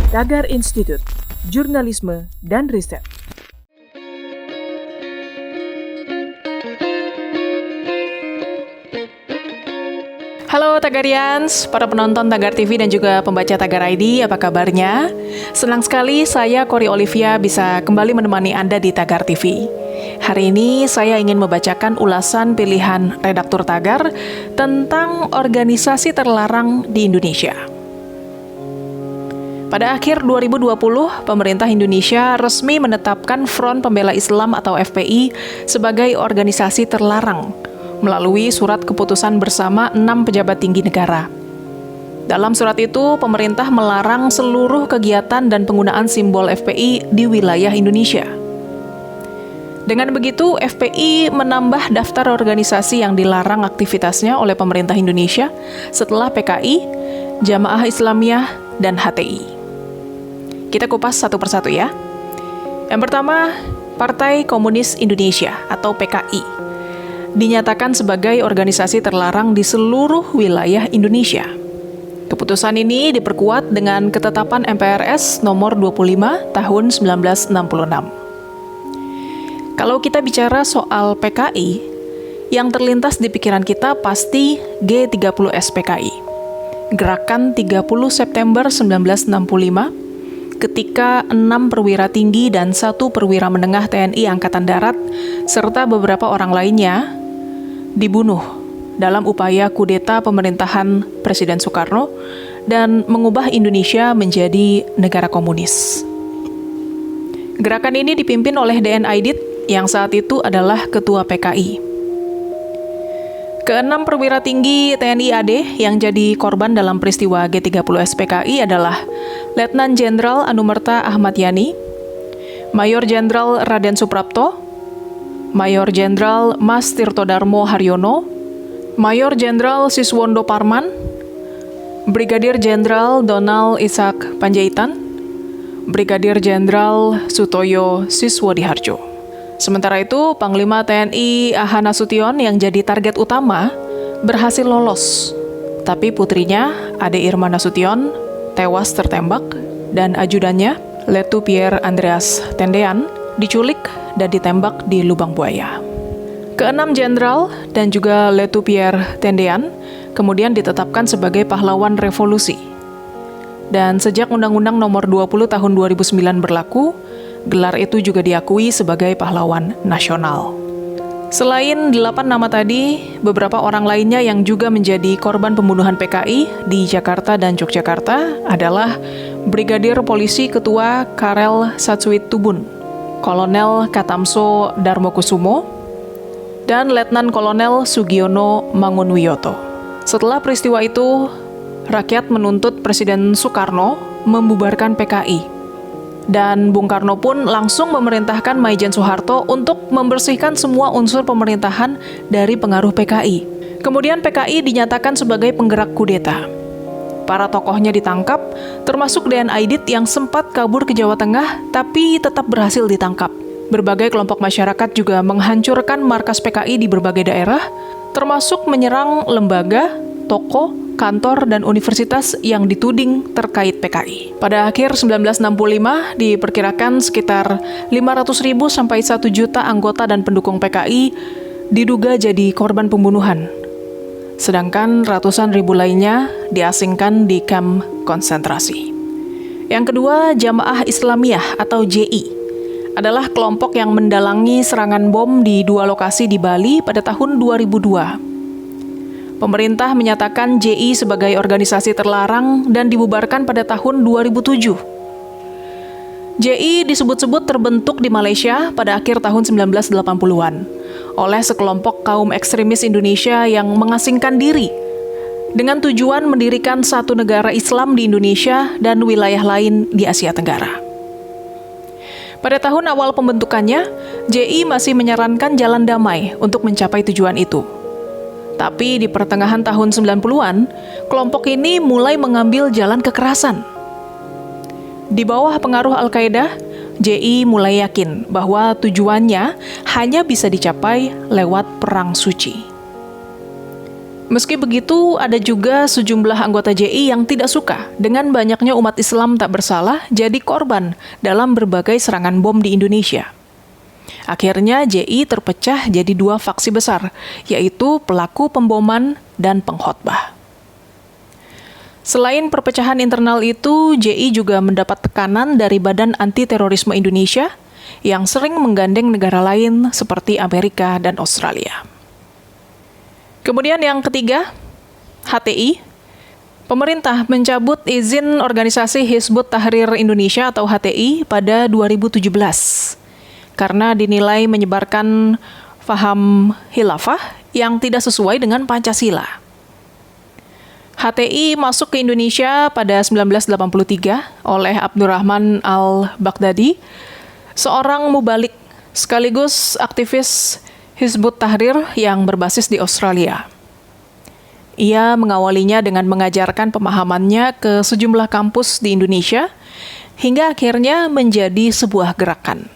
Tagar Institute, Jurnalisme dan Riset. Halo Tagarians, para penonton Tagar TV dan juga pembaca Tagar ID, apa kabarnya? Senang sekali saya Kori Olivia bisa kembali menemani Anda di Tagar TV. Hari ini saya ingin membacakan ulasan pilihan redaktur Tagar tentang organisasi terlarang di Indonesia. Pada akhir 2020, pemerintah Indonesia resmi menetapkan Front Pembela Islam atau FPI sebagai organisasi terlarang melalui surat keputusan bersama 6 pejabat tinggi negara. Dalam surat itu, pemerintah melarang seluruh kegiatan dan penggunaan simbol FPI di wilayah Indonesia. Dengan begitu, FPI menambah daftar organisasi yang dilarang aktivitasnya oleh pemerintah Indonesia setelah PKI, Jamaah Islamiyah, dan HTI. Kita kupas satu persatu ya. Yang pertama, Partai Komunis Indonesia atau PKI dinyatakan sebagai organisasi terlarang di seluruh wilayah Indonesia. Keputusan ini diperkuat dengan ketetapan MPRS nomor 25 tahun 1966. Kalau kita bicara soal PKI, yang terlintas di pikiran kita pasti G30S PKI. Gerakan 30 September 1965 ketika 6 perwira tinggi dan 1 perwira menengah TNI Angkatan Darat serta beberapa orang lainnya dibunuh dalam upaya kudeta pemerintahan Presiden Soekarno dan mengubah Indonesia menjadi negara komunis. Gerakan ini dipimpin oleh DN Aidit yang saat itu adalah ketua PKI. Keenam perwira tinggi TNI AD yang jadi korban dalam peristiwa G30S PKI adalah Letnan Jenderal Anumerta Ahmad Yani, Mayor Jenderal Raden Suprapto, Mayor Jenderal Mas Tirtodarmo Haryono, Mayor Jenderal Siswondo Parman, Brigadir Jenderal Donald Ishak Panjaitan, Brigadir Jenderal Sutoyo Siswodiharjo. Sementara itu, Panglima TNI AH Nasution yang jadi target utama berhasil lolos, tapi putrinya Ade Irma Nasution tewas tertembak dan ajudannya Letu Pierre Andreas Tendean diculik dan ditembak di Lubang Buaya. Keenam jenderal dan juga Letu Pierre Tendean kemudian ditetapkan sebagai pahlawan revolusi. Dan sejak Undang-Undang Nomor 20 Tahun 2009 berlaku, gelar itu juga diakui sebagai pahlawan nasional. Selain 8 nama tadi, beberapa orang lainnya yang juga menjadi korban pembunuhan PKI di Jakarta dan Yogyakarta adalah Brigadir Polisi Ketua Karel Satsuit Tubun, Kolonel Katamso Darmokusumo, dan Letnan Kolonel Sugiono Mangunwiyoto. Setelah peristiwa itu, rakyat menuntut Presiden Soekarno membubarkan PKI. Dan Bung Karno pun langsung memerintahkan Maijen Soeharto untuk membersihkan semua unsur pemerintahan dari pengaruh PKI. Kemudian PKI dinyatakan sebagai penggerak kudeta. Para tokohnya ditangkap, termasuk DN Aidit yang sempat kabur ke Jawa Tengah, tapi tetap berhasil ditangkap. Berbagai kelompok masyarakat juga menghancurkan markas PKI di berbagai daerah, termasuk menyerang lembaga, toko, kantor, dan universitas yang dituding terkait PKI. Pada akhir 1965, diperkirakan sekitar 500.000 sampai 1 juta anggota dan pendukung PKI diduga jadi korban pembunuhan. Sedangkan ratusan ribu lainnya diasingkan di kamp konsentrasi. Yang kedua, Jamaah Islamiyah atau JI adalah kelompok yang mendalangi serangan bom di 2 lokasi di Bali pada tahun 2002. Pemerintah menyatakan JI sebagai organisasi terlarang dan dibubarkan pada tahun 2007. JI disebut-sebut terbentuk di Malaysia pada akhir tahun 1980-an. Oleh sekelompok kaum ekstremis Indonesia yang mengasingkan diri dengan tujuan mendirikan satu negara Islam di Indonesia dan wilayah lain di Asia Tenggara. Pada tahun awal pembentukannya, JI masih menyarankan jalan damai untuk mencapai tujuan itu. Tapi di pertengahan tahun 90-an, kelompok ini mulai mengambil jalan kekerasan. Di bawah pengaruh Al-Qaeda, JI mulai yakin bahwa tujuannya hanya bisa dicapai lewat perang suci. Meski begitu, ada juga sejumlah anggota JI yang tidak suka dengan banyaknya umat Islam tak bersalah jadi korban dalam berbagai serangan bom di Indonesia. Akhirnya JI terpecah jadi dua faksi besar, yaitu pelaku pemboman dan pengkhotbah. Selain perpecahan internal itu, JI juga mendapat tekanan dari Badan Anti Terorisme Indonesia yang sering menggandeng negara lain seperti Amerika dan Australia. Kemudian yang ketiga, HTI. Pemerintah mencabut izin organisasi Hizbut Tahrir Indonesia atau HTI pada 2017 karena dinilai menyebarkan faham khilafah yang tidak sesuai dengan Pancasila. HTI masuk ke Indonesia pada 1983 oleh Abdurrahman Al-Baghdadi, seorang mubalik sekaligus aktivis Hizbut Tahrir yang berbasis di Australia. Ia mengawalinya dengan mengajarkan pemahamannya ke sejumlah kampus di Indonesia, hingga akhirnya menjadi sebuah gerakan.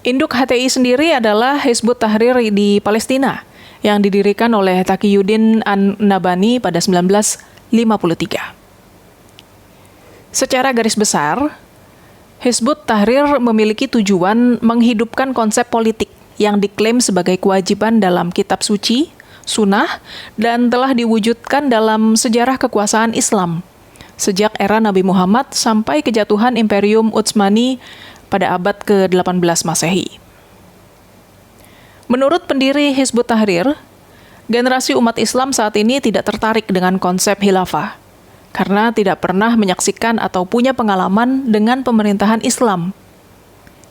Induk HTI sendiri adalah Hizbut Tahrir di Palestina, yang didirikan oleh Taqiyuddin An-Nabhani pada 1953. Secara garis besar, Hizbut Tahrir memiliki tujuan menghidupkan konsep politik yang diklaim sebagai kewajiban dalam kitab suci, sunnah, dan telah diwujudkan dalam sejarah kekuasaan Islam sejak era Nabi Muhammad sampai kejatuhan Imperium Utsmani pada abad ke-18 Masehi. Menurut pendiri Hizbut Tahrir, generasi umat Islam saat ini tidak tertarik dengan konsep khilafah karena tidak pernah menyaksikan atau punya pengalaman dengan pemerintahan Islam.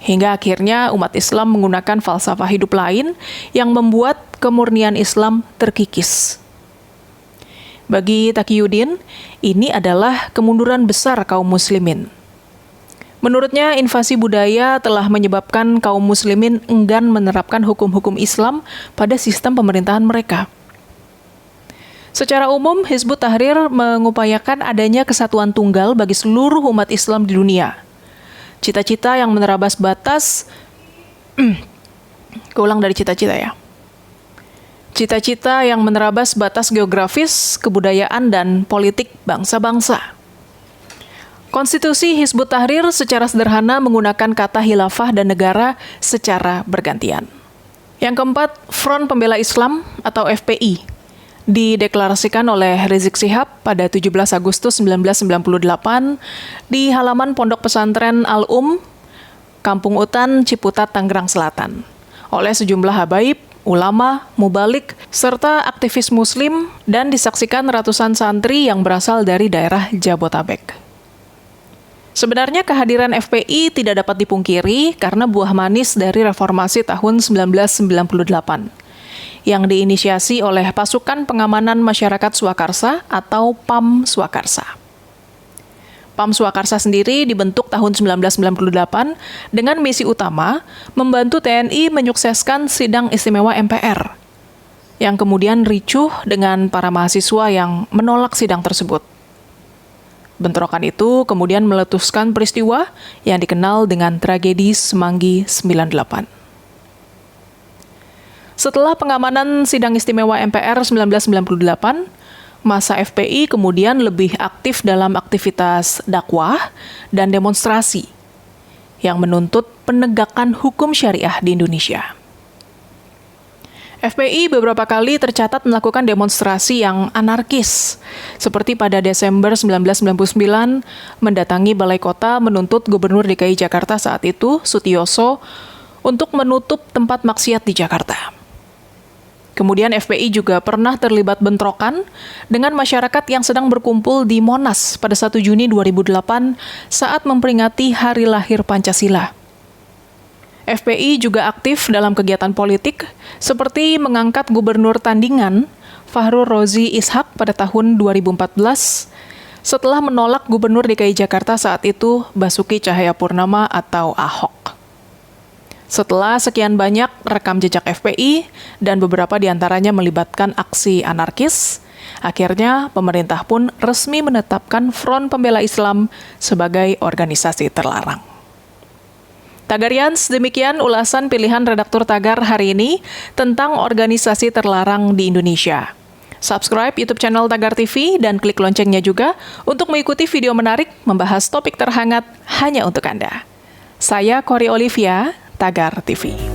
Hingga akhirnya umat Islam menggunakan falsafah hidup lain yang membuat kemurnian Islam terkikis. Bagi Taqiyuddin, ini adalah kemunduran besar kaum muslimin. Menurutnya, invasi budaya telah menyebabkan kaum muslimin enggan menerapkan hukum-hukum Islam pada sistem pemerintahan mereka. Secara umum, Hizbut Tahrir mengupayakan adanya kesatuan tunggal bagi seluruh umat Islam di dunia. Cita-cita yang menerabas batas, keulang dari cita-cita ya. Cita-cita yang menerabas batas geografis, kebudayaan, dan politik bangsa-bangsa. Konstitusi Hizbut Tahrir secara sederhana menggunakan kata khilafah dan negara secara bergantian. Yang keempat, Front Pembela Islam atau FPI dideklarasikan oleh Rizik Syihab pada 17 Agustus 1998 di halaman Pondok Pesantren Al-Um, Kampung Utan, Ciputat, Tangerang Selatan, oleh sejumlah habaib, ulama, mubalik, serta aktivis muslim, dan disaksikan ratusan santri yang berasal dari daerah Jabotabek. Sebenarnya kehadiran FPI tidak dapat dipungkiri karena buah manis dari reformasi tahun 1998 yang diinisiasi oleh Pasukan Pengamanan Masyarakat Swakarsa atau PAM Swakarsa. PAM Swakarsa sendiri dibentuk tahun 1998 dengan misi utama membantu TNI menyukseskan sidang istimewa MPR, yang kemudian ricuh dengan para mahasiswa yang menolak sidang tersebut. Bentrokan itu kemudian meletuskan peristiwa yang dikenal dengan tragedi Semanggi 98. Setelah pengamanan sidang istimewa MPR 1998, masa FPI kemudian lebih aktif dalam aktivitas dakwah dan demonstrasi yang menuntut penegakan hukum syariah di Indonesia. FPI beberapa kali tercatat melakukan demonstrasi yang anarkis, seperti pada Desember 1999 mendatangi Balai Kota menuntut Gubernur DKI Jakarta saat itu, Sutioso, untuk menutup tempat maksiat di Jakarta. Kemudian FPI juga pernah terlibat bentrokan dengan masyarakat yang sedang berkumpul di Monas pada 1 Juni 2008 saat memperingati Hari Lahir Pancasila. FPI juga aktif dalam kegiatan politik seperti mengangkat Gubernur Tandingan Fahrul Rozi Ishak pada tahun 2014 setelah menolak Gubernur DKI Jakarta saat itu Basuki Cahayapurnama atau Ahok. Setelah sekian banyak rekam jejak FPI dan beberapa diantaranya melibatkan aksi anarkis, akhirnya pemerintah pun resmi menetapkan Front Pembela Islam sebagai organisasi terlarang. Tagarians, demikian ulasan pilihan redaktur Tagar hari ini tentang organisasi terlarang di Indonesia. Subscribe YouTube channel Tagar TV dan klik loncengnya juga untuk mengikuti video menarik membahas topik terhangat hanya untuk Anda. Saya Kori Olivia, Tagar TV.